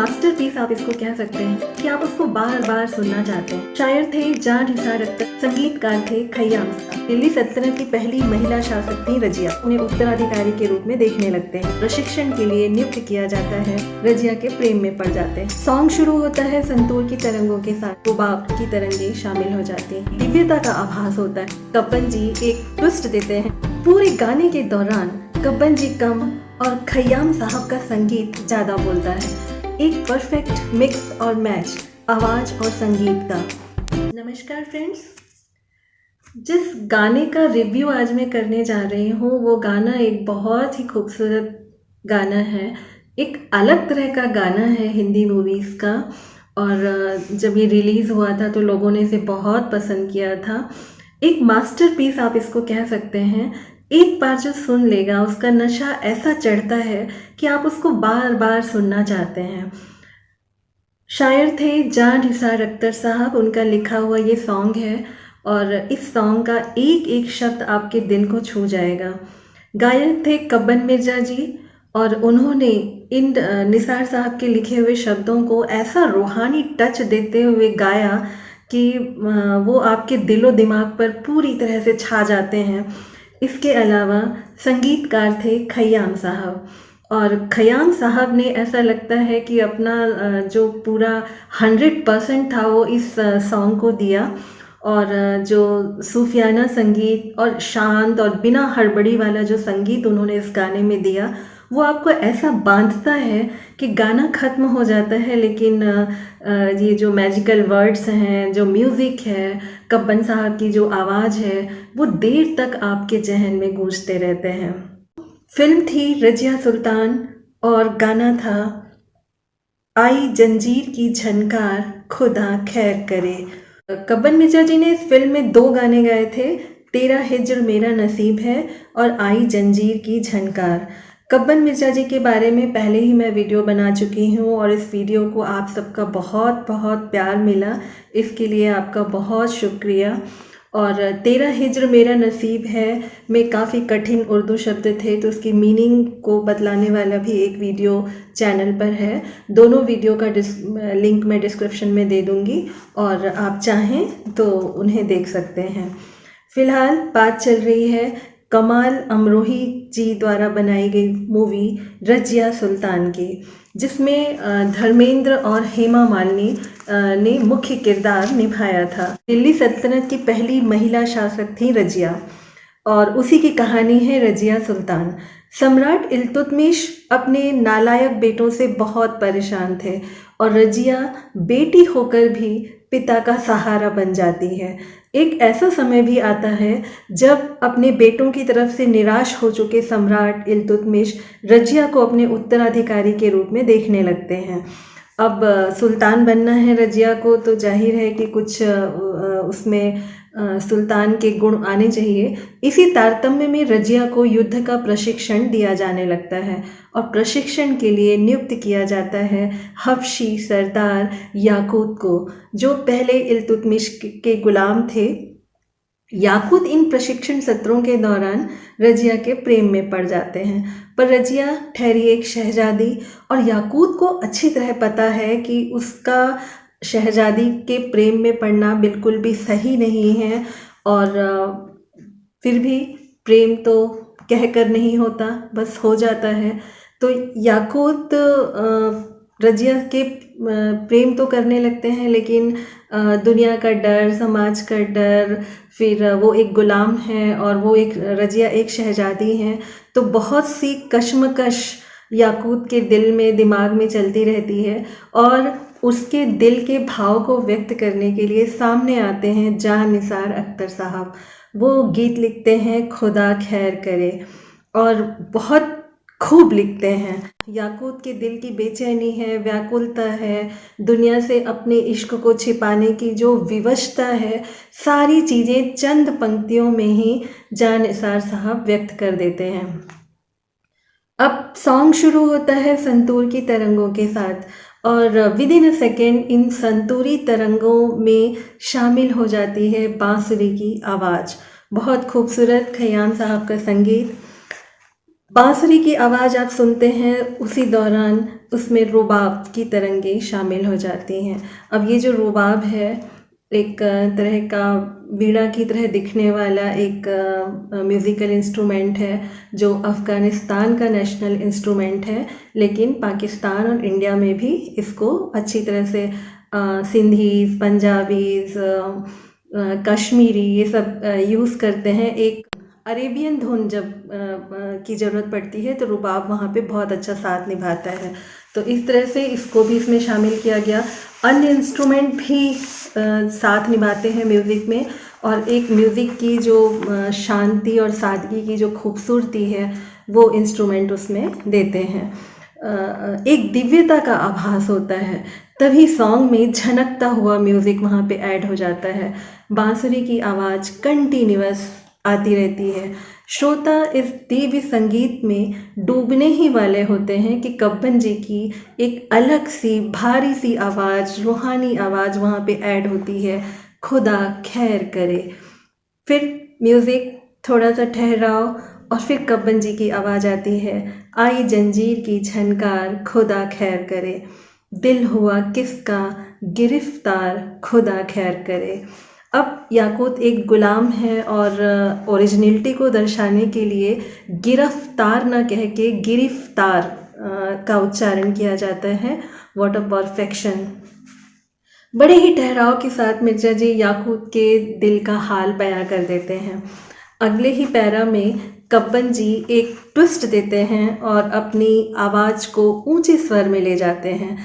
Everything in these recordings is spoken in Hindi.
मास्टरपीस आप इसको कह सकते हैं कि आप उसको बार बार सुनना चाहते हैं। शायर थे जान निसार अख्तर, संगीतकार थे खय्याम साहब। दिल्ली सल्तनत की पहली महिला शासक थी रजिया। उन्हें उत्तराधिकारी के रूप में देखने लगते हैं। प्रशिक्षण के लिए नियुक्त किया जाता है। रजिया के प्रेम में पड़ जाते हैं। सॉन्ग शुरू होता है संतूर की तरंगों के साथ। रुबाब की तरंगे शामिल हो जाती है। दिव्यता का आभास होता है। कब्बन जी एक ट्विस्ट देते हैं। पूरे गाने के दौरान कब्बन जी कम और खय्याम साहब का संगीत ज्यादा बोलता है। एक परफेक्ट मिक्स और मैच आवाज और संगीत का। नमस्कार फ्रेंड्स, जिस गाने का रिव्यू आज मैं करने जा रही हूँ वो गाना एक बहुत ही खूबसूरत गाना है। एक अलग तरह का गाना है हिंदी मूवीज़ का, और जब ये रिलीज़ हुआ था तो लोगों ने इसे बहुत पसंद किया था। एक मास्टरपीस आप इसको कह सकते हैं। एक बार जो सुन लेगा उसका नशा ऐसा चढ़ता है कि आप उसको बार बार सुनना चाहते हैं। शायर थे जान निसार अख्तर साहब, उनका लिखा हुआ ये सॉन्ग है और इस सॉन्ग का एक एक शब्द आपके दिल को छू जाएगा। गायक थे कब्बन मिर्जा जी और उन्होंने इन निसार साहब के लिखे हुए शब्दों को ऐसा रूहानी टच देते हुए गाया कि वो आपके दिलो दिमाग पर पूरी तरह से छा जाते हैं। इसके अलावा संगीतकार थे खय्याम साहब, और खय्याम साहब ने ऐसा लगता है कि अपना जो पूरा 100% था वो इस सॉन्ग को दिया। और जो सूफियाना संगीत और शांत और बिना हड़बड़ी वाला जो संगीत उन्होंने इस गाने में दिया वो आपको ऐसा बांधता है कि गाना ख़त्म हो जाता है, लेकिन ये जो मैजिकल वर्ड्स हैं, जो म्यूज़िक है, कब्बन साहब की जो आवाज़ है, वो देर तक आपके जहन में गूंजते रहते हैं। फिल्म थी रजिया सुल्तान और गाना था आई जंजीर की झनकार खुदा खैर करे। कब्बन मिर्जा जी ने इस फिल्म में 2 गाने गाए थे, तेरा हिज्र मेरा नसीब है और आई जंजीर की झनकार। कब्बन मिर्जा जी के बारे में पहले ही मैं वीडियो बना चुकी हूँ और इस वीडियो को आप सबका बहुत बहुत प्यार मिला, इसके लिए आपका बहुत शुक्रिया। और तेरा हिज्र मेरा नसीब है में काफ़ी कठिन उर्दू शब्द थे, तो उसकी मीनिंग को बतलाने वाला भी एक वीडियो चैनल पर है। दोनों वीडियो का लिंक मैं डिस्क्रिप्शन में दे दूँगी और आप चाहें तो उन्हें देख सकते हैं। फ़िलहाल बात चल रही है कमाल अमरोही जी द्वारा बनाई गई मूवी रजिया सुल्तान की, जिसमें धर्मेंद्र और हेमा मालिनी ने मुख्य किरदार निभाया था। दिल्ली सल्तनत की पहली महिला शासक थी रजिया और उसी की कहानी है रजिया सुल्तान। सम्राट इल्तुतमिश अपने नालायक बेटों से बहुत परेशान थे और रजिया बेटी होकर भी पिता का सहारा बन जाती है। एक ऐसा समय भी आता है जब अपने बेटों की तरफ से निराश हो चुके सम्राट इल्तुतमिश रजिया को अपने उत्तराधिकारी के रूप में देखने लगते हैं। अब सुल्तान बनना है रजिया को, तो जाहिर है कि कुछ उसमें सुल्तान के गुण आने चाहिए। इसी तारतम्य में रजिया को युद्ध का प्रशिक्षण दिया जाने लगता है और प्रशिक्षण के लिए नियुक्त किया जाता है हबशी सरदार याकूत को, जो पहले इल्तुतमिश के गुलाम थे। याकूत इन प्रशिक्षण सत्रों के दौरान रजिया के प्रेम में पड़ जाते हैं, पर रजिया ठहरी एक शहजादी और याकूत को अच्छी तरह पता है कि उसका शहजादी के प्रेम में पड़ना बिल्कुल भी सही नहीं है, और फिर भी प्रेम तो कहकर नहीं होता, बस हो जाता है। तो याकूत रजिया के प्रेम तो करने लगते हैं, लेकिन दुनिया का डर, समाज का डर, फिर वो एक गुलाम है और वो एक रजिया एक शहजादी हैं, तो बहुत सी कश्मकश याकूत के दिल में, दिमाग में चलती रहती है। और उसके दिल के भाव को व्यक्त करने के लिए सामने आते हैं जान निसार अख्तर साहब। वो गीत लिखते हैं खुदा खैर करे और बहुत खूब लिखते हैं। याकूत के दिल की बेचैनी है, व्याकुलता है, दुनिया से अपने इश्क को छिपाने की जो विवशता है, सारी चीज़ें चंद पंक्तियों में ही जान निसार साहब व्यक्त कर देते हैं। अब सॉन्ग शुरू होता है संतूर की तरंगों के साथ और with in a second in संतूरी तरंगों में शामिल हो जाती है बांसुरी की आवाज़। बहुत खूबसूरत खय्याम साहब का संगीत। बांसुरी की आवाज़ आप सुनते हैं, उसी दौरान उसमें रुबाब की तरंगें शामिल हो जाती हैं। अब ये जो रुबाब है, एक तरह का वीणा की तरह दिखने वाला एक म्यूज़िकल इंस्ट्रूमेंट है, जो अफ़गानिस्तान का नेशनल इंस्ट्रूमेंट है, लेकिन पाकिस्तान और इंडिया में भी इसको अच्छी तरह से सिंधीज़, पंजाबीज़, कश्मीरी ये सब यूज़ करते हैं। एक अरेबियन धुन जब की ज़रूरत पड़ती है तो रुबाब वहाँ पे बहुत अच्छा साथ निभाता है। तो इस तरह से इसको भी इसमें शामिल किया गया। अन्य इंस्ट्रूमेंट भी साथ निभाते हैं म्यूज़िक में, और एक म्यूज़िक की जो शांति और सादगी की जो खूबसूरती है वो इंस्ट्रूमेंट उसमें देते हैं। एक दिव्यता का आभास होता है, तभी सॉन्ग में झनकता हुआ म्यूज़िक वहाँ पे ऐड हो जाता है। बांसुरी की आवाज़ कंटिन्यूअस आती रहती है। श्रोता इस दिव्य संगीत में डूबने ही वाले होते हैं कि कब्बन जी की एक अलग सी भारी सी आवाज़, रूहानी आवाज़ वहाँ पे ऐड होती है। खुदा खैर करे। फिर म्यूज़िक, थोड़ा सा ठहराव, और फिर कब्बन जी की आवाज़ आती है। आई जंजीर की झनकार, खुदा खैर करे। दिल हुआ किसका गिरफ्तार, खुदा खैर करे। अब याकूत एक गुलाम है और ओरिजिनलिटी को दर्शाने के लिए गिरफ्तार न कह के गिरफ्तार का उच्चारण किया जाता है। What a perfection. बड़े ही ठहराव के साथ मिर्जा जी याकूत के दिल का हाल बयां कर देते हैं। अगले ही पैरा में कब्बन जी एक ट्विस्ट देते हैं और अपनी आवाज़ को ऊंचे स्वर में ले जाते हैं।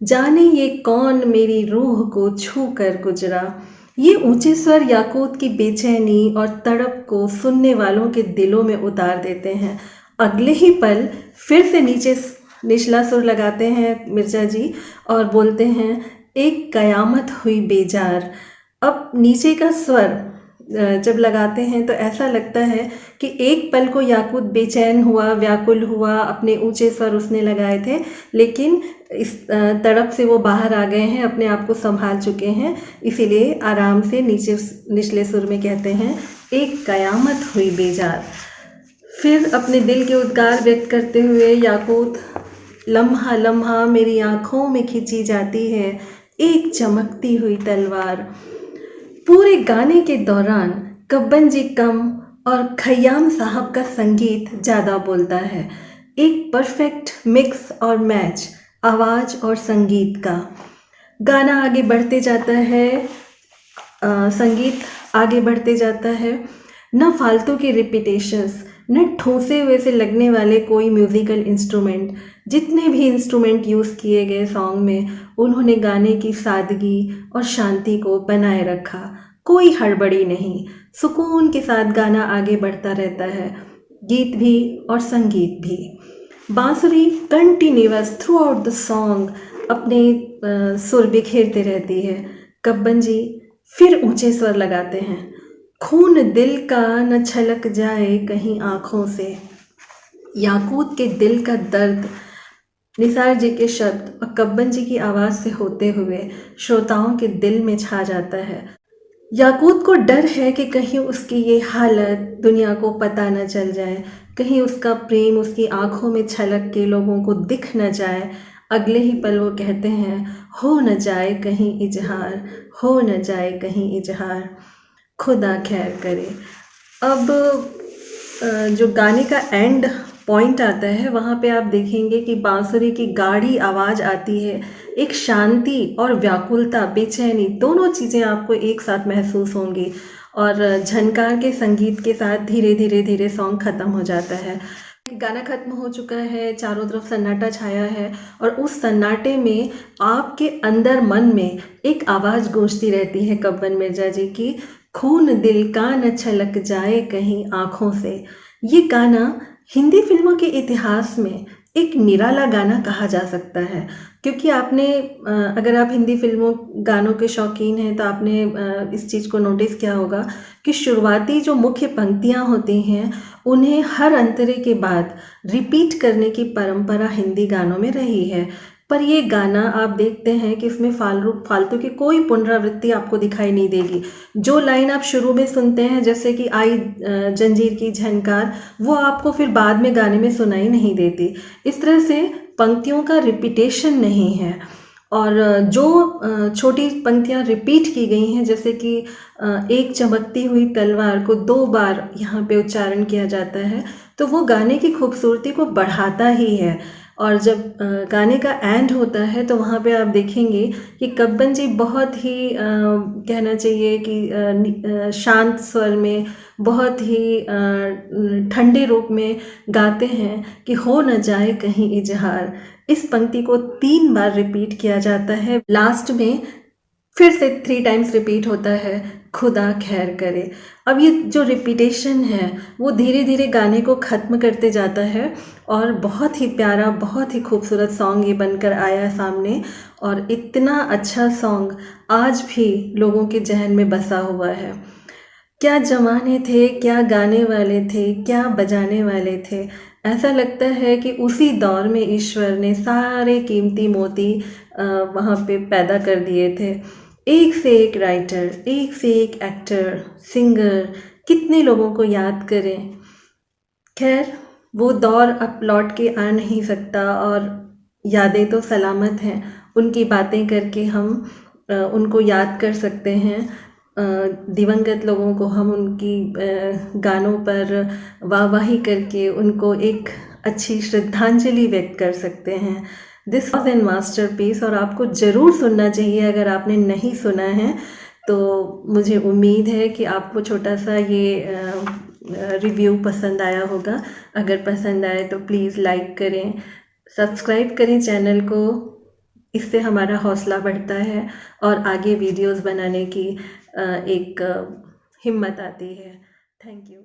जाने ये कौन मेरी रूह को छू कर गुजरा। ये ऊंचे स्वर याकूत की बेचैनी और तड़प को सुनने वालों के दिलों में उतार देते हैं। अगले ही पल फिर से निचला सुर लगाते हैं मिर्जा जी और बोलते हैं, एक कयामत हुई बेजार। अब नीचे का स्वर जब लगाते हैं तो ऐसा लगता है कि एक पल को याकूत बेचैन हुआ, व्याकुल हुआ, अपने ऊंचे स्वर उसने लगाए थे, लेकिन इस तड़प से वो बाहर आ गए हैं, अपने आप को संभाल चुके हैं, इसीलिए आराम से निचले सुर में कहते हैं, एक कयामत हुई बेजार। फिर अपने दिल के उद्गार व्यक्त करते हुए याकूत, लम्हा लम्हा मेरी आँखों में खिंची जाती है एक चमकती हुई तलवार। पूरे गाने के दौरान कब्बन जी कम और खय्याम साहब का संगीत ज़्यादा बोलता है। एक परफेक्ट मिक्स और मैच आवाज़ और संगीत का। गाना आगे बढ़ते जाता है, संगीत आगे बढ़ते जाता है। न फालतू की रिपीटेशंस, न ठूसे हुए से लगने वाले कोई म्यूज़िकल इंस्ट्रूमेंट। जितने भी इंस्ट्रूमेंट यूज़ किए गए सॉन्ग में, उन्होंने गाने की सादगी और शांति को बनाए रखा। कोई हड़बड़ी नहीं, सुकून के साथ गाना आगे बढ़ता रहता है, गीत भी और संगीत भी। बांसुरी continuous through out the song अपने सुर बिखेरते रहती है। कब्बन जी फिर ऊंचे स्वर लगाते हैं, खून दिल का न छलक जाए कहीं आँखों से। याकूत के दिल का दर्द निसार जी के शब्द और कब्बन जी की आवाज़ से होते हुए श्रोताओं के दिल में छा जाता है। याकूत को डर है कि कहीं उसकी ये हालत दुनिया को पता न चल जाए, कहीं उसका प्रेम उसकी आंखों में छलक के लोगों को दिख न जाए। अगले ही पल वो कहते हैं, हो न जाए कहीं इजहार, हो न जाए कहीं इजहार, खुदा खैर करे। अब जो गाने का एंड पॉइंट आता है, वहाँ पे आप देखेंगे कि बांसुरी की गाढ़ी आवाज़ आती है। एक शांति और व्याकुलता, बेचैनी, दोनों चीज़ें आपको एक साथ महसूस होंगी, और झनकार के संगीत के साथ धीरे धीरे धीरे सॉन्ग ख़त्म हो जाता है। गाना ख़त्म हो चुका है, चारों तरफ सन्नाटा छाया है, और उस सन्नाटे में आपके अंदर मन में एक आवाज़ गूंजती रहती है कब्बन मिर्जा जी की, खून दिल का न छलक जाए कहीं आँखों से। ये गाना हिंदी फिल्मों के इतिहास में एक निराला गाना कहा जा सकता है, क्योंकि आपने अगर आप हिंदी फिल्मों गानों के शौकीन हैं तो आपने इस चीज़ को नोटिस किया होगा कि शुरुआती जो मुख्य पंक्तियां होती हैं, उन्हें हर अंतरे के बाद रिपीट करने की परंपरा हिंदी गानों में रही है। पर ये गाना आप देखते हैं कि इसमें फालतू की कोई पुनरावृत्ति आपको दिखाई नहीं देगी। जो लाइन आप शुरू में सुनते हैं जैसे कि आई जंजीर की झनकार, वो आपको फिर बाद में गाने में सुनाई नहीं देती। इस तरह से पंक्तियों का रिपीटेशन नहीं है। और जो छोटी पंक्तियाँ रिपीट की गई हैं, जैसे कि एक चमकती हुई तलवार को 2 बार यहाँ पे उच्चारण किया जाता है, तो वो गाने की खूबसूरती को बढ़ाता ही है। और जब गाने का एंड होता है तो वहाँ पे आप देखेंगे कि कब्बन जी बहुत ही कहना चाहिए कि शांत स्वर में, बहुत ही ठंडे रूप में गाते हैं कि हो न जाए कहीं इजहार। इस पंक्ति को 3 बार रिपीट किया जाता है। लास्ट में फिर से 3 टाइम्स रिपीट होता है, खुदा खैर करे। अब ये जो रिपीटेशन है वो धीरे धीरे गाने को ख़त्म करते जाता है और बहुत ही प्यारा, बहुत ही खूबसूरत सॉन्ग ये बनकर आया सामने। और इतना अच्छा सॉन्ग आज भी लोगों के जहन में बसा हुआ है। क्या ज़माने थे, क्या गाने वाले थे, क्या बजाने वाले थे। ऐसा लगता है कि उसी दौर में ईश्वर ने सारे कीमती मोती वहाँ पे पैदा कर दिए थे। एक से एक राइटर, एक से एक एक्टर, सिंगर, कितने लोगों को याद करें। खैर, वो दौर अब लौट के आ नहीं सकता और यादें तो सलामत हैं। उनकी बातें करके हम उनको याद कर सकते हैं। दिवंगत लोगों को हम उनकी गानों पर वाहवाही करके उनको एक अच्छी श्रद्धांजलि व्यक्त कर सकते हैं। दिस वॉज एन मास्टरपीस और आपको ज़रूर सुनना चाहिए। अगर आपने नहीं सुना है तो मुझे उम्मीद है कि आपको छोटा सा ये रिव्यू पसंद आया होगा। अगर पसंद आए तो प्लीज़ लाइक करें, सब्सक्राइब करें चैनल को। इससे हमारा हौसला बढ़ता है और आगे वीडियोस बनाने की एक हिम्मत आती है। Thank you.